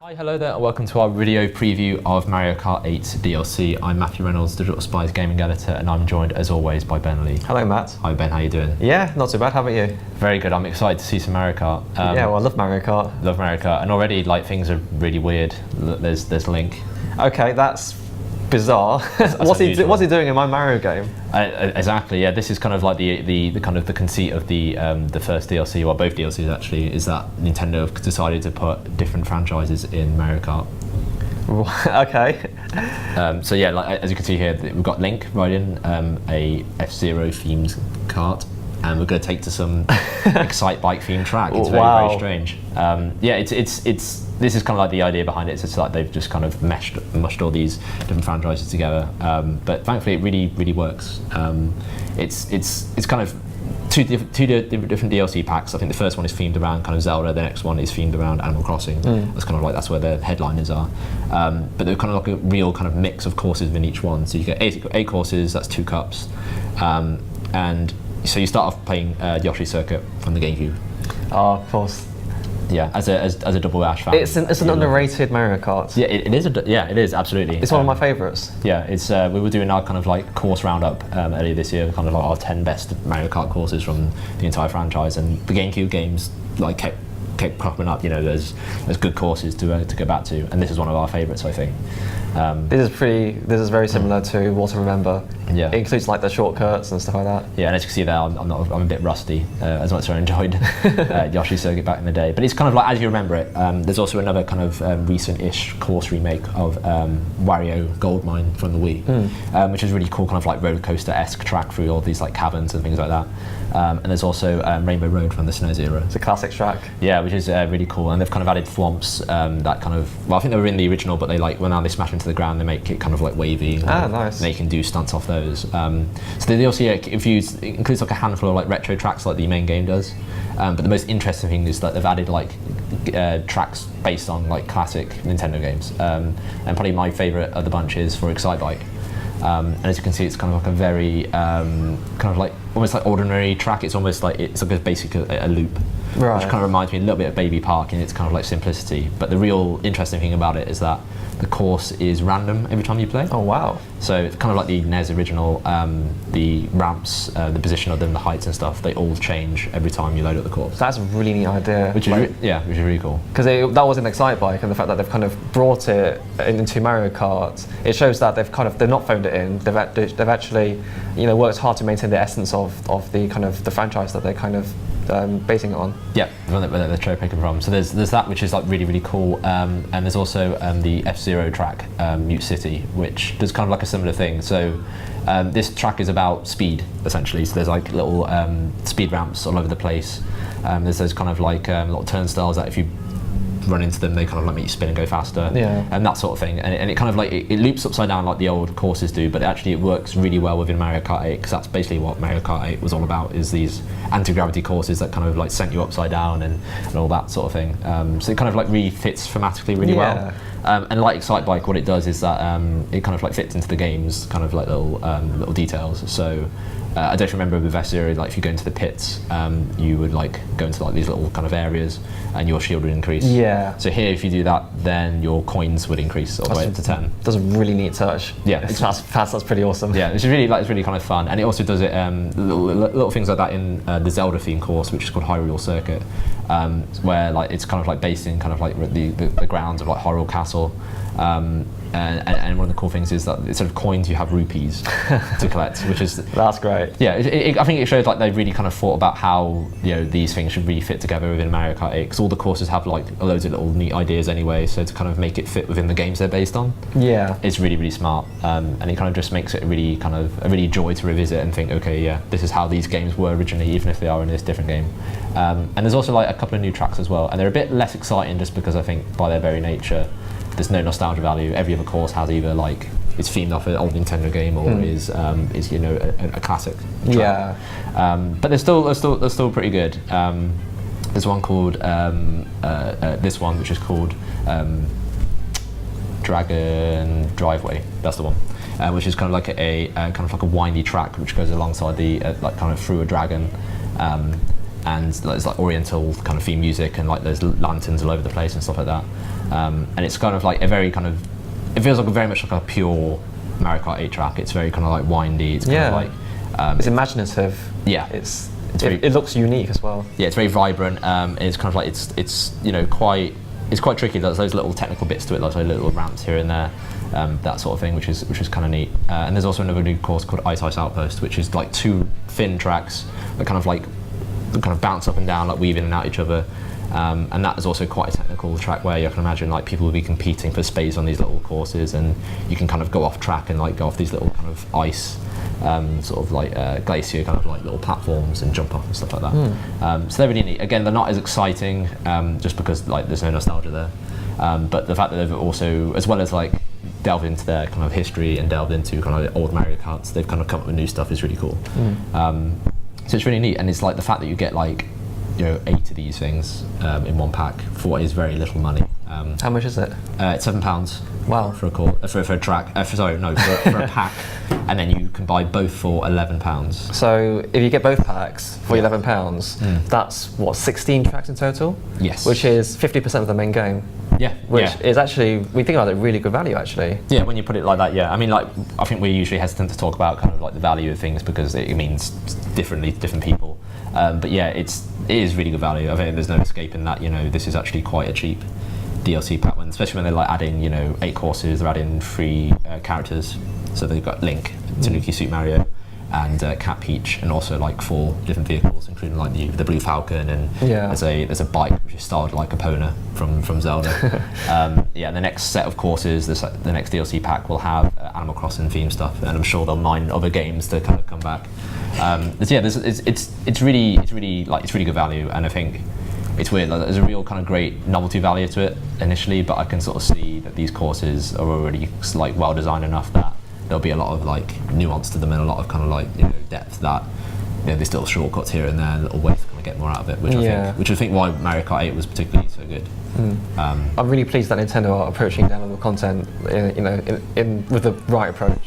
Hi, hello there, and welcome to our video preview of Mario Kart 8 DLC. I'm Matthew Reynolds, Digital Spies Gaming Editor, and I'm joined, as always, by Ben Lee. Hello, Matt. Hi, Ben, how you doing? Yeah, not too bad. How about you? Very good. I'm excited to see some Mario Kart. Yeah, well, I love Mario Kart. Love Mario Kart, and already, like, things are really weird. There's Link. Okay, that's bizarre. What's he doing in my Mario game? Exactly. Yeah, this is kind of like the kind of the conceit of the first DLC, or both DLCs actually, is that Nintendo have decided to put different franchises in Mario Kart. Okay. So yeah, like as you can see here, we've got Link riding a F-Zero themed kart, and we're going to take to some Excite Bike themed track. It's very strange. Yeah, it's this is kind of like the idea behind it. It's just like they've just kind of mushed all these different franchises together. But thankfully, it really works. It's kind of two different DLC packs. I think the first one is themed around kind of Zelda. The next one is themed around Animal Crossing. That's where the headliners are. But they're kind of like a real kind of mix of courses within each one. So you get eight courses. That's 2 cups, and so you start off playing Yoshi's Circuit from the GameCube. Oh, of course. Yeah, as a Double Ash fan. It's an underrated Mario Kart. Yeah, it is absolutely. It's one of my favourites. Yeah, it's we were doing our kind of like course roundup earlier this year, kind of like our 10 best Mario Kart courses from the entire franchise, and the GameCube games like kept popping up. You know, there's good courses to go back to, and this is one of our favourites, I think. This is very similar to What to Remember. Yeah, it includes like the shortcuts and stuff like that. Yeah, and as you can see there, I'm a bit rusty, as much as I enjoyed Yoshi's Circuit back in the day. But it's kind of like as you remember it. There's also another kind of recent-ish course remake of Wario Goldmine from the Wii, which is really cool, kind of like roller coaster-esque track through all these like caverns and things like that. And there's also Rainbow Road from the SNES era. It's a classic track. Yeah, which is really cool, and they've kind of added thwomps that kind of, well, I think they were in the original, but they like when now they smash into the ground, they make it kind of like wavy. Nice. They can do stunts off those. So the DLC includes like a handful of like retro tracks like the main game does, but the most interesting thing is that they've added like tracks based on like classic Nintendo games, and probably my favourite of the bunch is for Excite Bike. And as you can see, it's kind of like a very kind of like almost like ordinary track. It's almost like it's like basically a loop, right, which kind of reminds me a little bit of Baby Park in its kind of like simplicity. But the real interesting thing about it is that the course is random every time you play. Oh wow! So it's kind of like the NES original. The ramps, the position of them, the heights and stuff, they all change every time you load up the course. That's a really neat idea. Which is really cool. Because that was an Excite Bike, and the fact that they've kind of brought it into Mario Kart, it shows that they're not phoned it in. They've actually, worked hard to maintain the essence of the kind of the franchise that they're kind of basing it on. Yeah, where they're cherry picking from. So there's that, which is like really cool, and there's also the F-Zero track, Mute City, which does kind of like a similar thing. So this track is about speed essentially. So there's like little speed ramps all over the place. There's those kind of like little turnstiles that if you run into them, they kind of like make you spin and go faster, and that sort of thing. And it kind of like it loops upside down like the old courses do, but actually it works really well within Mario Kart 8, because that's basically what Mario Kart 8 was all about, is these anti-gravity courses that kind of like sent you upside down and all that sort of thing. So it kind of like really fits thematically really well. And like Excite Bike, what it does is that it kind of like fits into the game's kind of like little details. So I don't remember with F-Zero, like if you go into the pits, you would like go into like these little kind of areas, and your shield would increase. Yeah. So here, if you do that, then your coins would increase all the way up to 10. That's a really neat touch. Yeah, that's pretty awesome. Yeah, it's really kind of fun, and it also does it little things like that in the Zelda theme course, which is called Hyrule Circuit, where like it's kind of like based in kind of like the grounds of like Hyrule Castle. And one of the cool things is that instead of coins, you have rupees to collect, which is that's great. Yeah, I think it shows like they really kind of thought about how these things should really fit together within Mario Kart 8, because all the courses have like loads of little neat ideas anyway. So to kind of make it fit within the games they're based on, it's really smart, and it kind of just makes it a really joy to revisit and think, okay, yeah, this is how these games were originally, even if they are in this different game. And there's also like a couple of new tracks as well, and they're a bit less exciting just because I think by their very nature, there's no nostalgia value. Every other course has either like it's themed off an old Nintendo game or is a classic track. But they're still pretty good. There's one called this one, which is called Dragon Driveway. That's the one, which is kind of like a windy track which goes alongside the like kind of through a dragon. and there's like Oriental kind of theme music, and like there's lanterns all over the place and stuff like that. And it's kind of like a very kind of, it feels like very much like a pure Mario Kart 8 track. It's very kind of like windy. It's kind of like it's imaginative. Yeah, it looks unique as well. Yeah, it's very vibrant. And it's kind of like it's you know quite tricky. There's those little technical bits to it, like those little ramps here and there, that sort of thing, which is kind of neat. And there's also another new course called Ice Outpost, which is like 2 thin tracks that kind of bounce up and down, like weave in and out each other. And that is also quite a technical track where you can imagine like people will be competing for space on these little courses, and you can kind of go off track and like go off these little kind of ice, sort of like glacier kind of like little platforms and jump off and stuff like that. So they're really neat. Again, they're not as exciting just because like there's no nostalgia there. But the fact that they've also, as well as like delved into their kind of history and delved into kind of old Mario Karts, they've kind of come up with new stuff is really cool. So it's really neat, and it's like the fact that you get like 8 of these things in one pack for what is very little money. How much is it? It's £7. Wow. For a track. For a pack, and then you can buy both for £11. So if you get both packs for £11, that's what, 16 tracks in total? Yes. Which is 50% of the main game. Yeah. Which is actually, we think about it, really good value actually. Yeah, when you put it like that, yeah. I mean, like, I think we're usually hesitant to talk about kind of like the value of things because it means differently to different people. But yeah, it is really good value. I think there's no escaping that. This is actually quite a cheap DLC pack, especially when they're like adding 8 courses, they're adding 3 characters. So they've got Link, Tanuki Suit Mario, and Cat Peach, and also like 4 different vehicles, including like the Blue Falcon, and there's a bike which is styled like Epona from Zelda. And the next set of courses, the next DLC pack will have Animal Crossing themed stuff, and I'm sure they'll mine other games to kind of come back. It's really good value, and I think it's weird. Like, there's a real kind of great novelty value to it initially, but I can sort of see that these courses are already like well designed enough that there'll be a lot of like nuance to them and a lot of kind of like depth that there's little shortcuts here and there, little ways to kind of get more out of it, which I think why Mario Kart 8 was particularly so good. I'm really pleased that Nintendo are approaching downloadable content with the right approach.